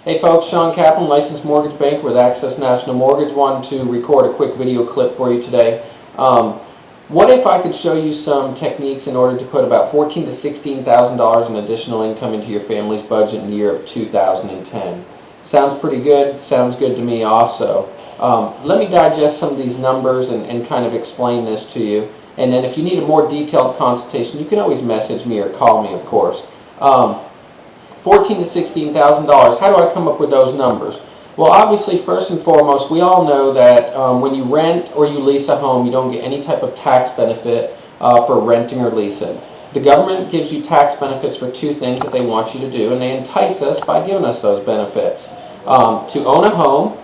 Hey folks, Shawn Kaplan, licensed mortgage banker with Access National Mortgage. Wanted to record a quick video clip for you today. What if I could show you some techniques in order to put about $14,000 to $16,000 in additional income into your family's budget in the year of 2010? Sounds pretty good. Sounds good to me also. Let me digest some of these numbers and kind of explain this to you. And then if you need a more detailed consultation, you can always message me or call me, of course. $14,000 to $16,000. How do I come up with those numbers? Well, obviously, first and foremost, we all know that when you rent or you lease a home, you don't get any type of tax benefit for renting or leasing. The government gives you tax benefits for two things that they want you to do, and they entice us by giving us those benefits. To own a home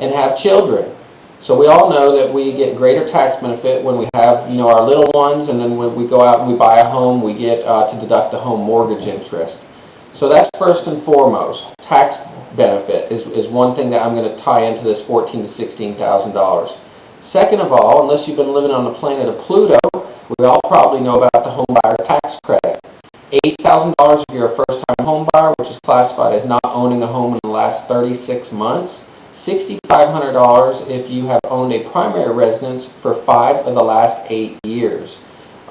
and have children. So we all know that we get greater tax benefit when we have, our little ones, and then when we go out and we buy a home, we get to deduct the home mortgage interest. So that's first and foremost. Tax benefit is one thing that I'm going to tie into this $14,000 to $16,000. Second of all, unless you've been living on the planet of Pluto, we all probably know about the homebuyer tax credit. $8,000 if you're a first-time homebuyer, which is classified as not owning a home in the last 36 months. $6,500 if you have owned a primary residence for 5 of the last 8 years.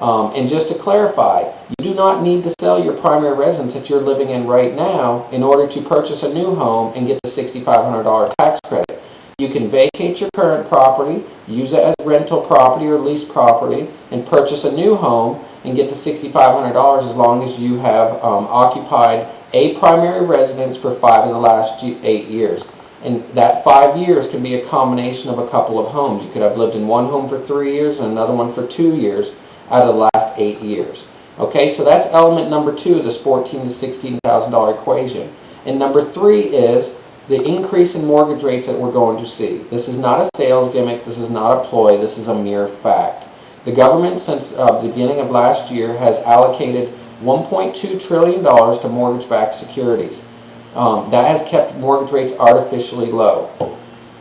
And just to clarify, you do not need to sell your primary residence that you're living in right now in order to purchase a new home and get the $6,500 tax credit. You can vacate your current property, use it as rental property or lease property, and purchase a new home and get the $6,500 as long as you have occupied a primary residence for 5 of the last 8 years. And that 5 years can be a combination of a couple of homes. You could have lived in one home for 3 years and another one for 2 years out of the last 8 years. Okay, so that's element number 2 of this $14,000 to $16,000 equation. And number 3 is the increase in mortgage rates that we're going to see. This is not a sales gimmick. This is not a ploy. This is a mere fact. The government, since the beginning of last year, has allocated $1.2 trillion to mortgage-backed securities. That has kept mortgage rates artificially low.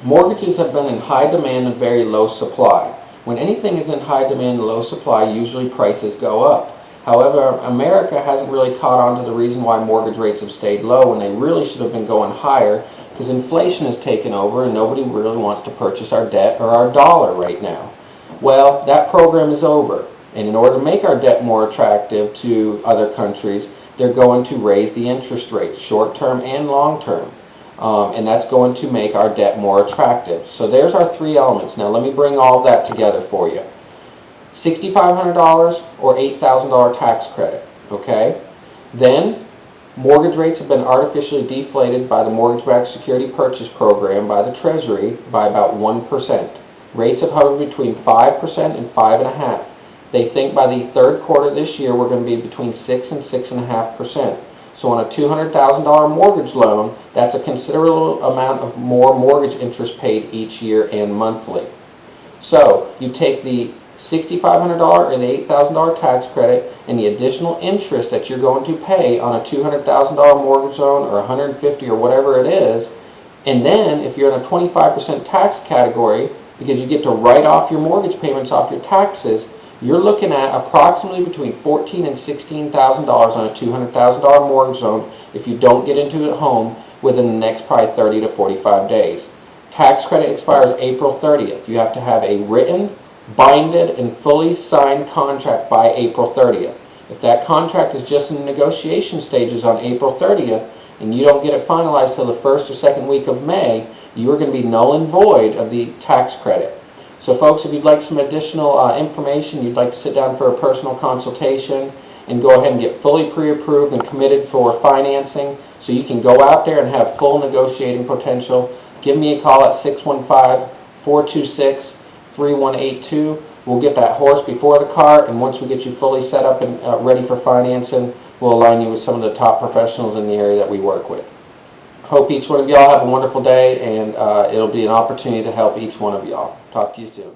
Mortgages have been in high demand and very low supply. When anything is in high demand and low supply, usually prices go up. However, America hasn't really caught on to the reason why mortgage rates have stayed low when they really should have been going higher, because inflation has taken over and nobody really wants to purchase our debt or our dollar right now. Well, that program is over, and in order to make our debt more attractive to other countries, they're going to raise the interest rates, short-term and long-term. And that's going to make our debt more attractive. So there's our 3 elements. Now let me bring all of that together for you. $6,500 or $8,000 tax credit. Okay? Then mortgage rates have been artificially deflated by the mortgage-backed security purchase program by the Treasury by about 1%. Rates have hovered between 5% and 5.5%. They think by the 3rd quarter this year we're going to be between 6 and 6.5%. So on a $200,000 mortgage loan, that's a considerable amount of more mortgage interest paid each year and monthly. So you take the $6,500 or the $8,000 tax credit and the additional interest that you're going to pay on a $200,000 mortgage loan or $150,000 or whatever it is, and then if you're in a 25% tax category, because you get to write off your mortgage payments off your taxes, you're looking at approximately between $14,000 and $16,000 on a $200,000 mortgage loan if you don't get into a home within the next probably 30 to 45 days. Tax credit expires April 30th. You have to have a written, binded, and fully signed contract by April 30th. If that contract is just in the negotiation stages on April 30th and you don't get it finalized till the 1st or 2nd week of May, you are going to be null and void of the tax credit. So folks, if you'd like some additional information, you'd like to sit down for a personal consultation and go ahead and get fully pre-approved and committed for financing so you can go out there and have full negotiating potential, give me a call at 615-426-3182. We'll get that horse before the cart, and once we get you fully set up and ready for financing, we'll align you with some of the top professionals in the area that we work with. Hope each one of y'all have a wonderful day, and it'll be an opportunity to help each one of y'all. Talk to you soon.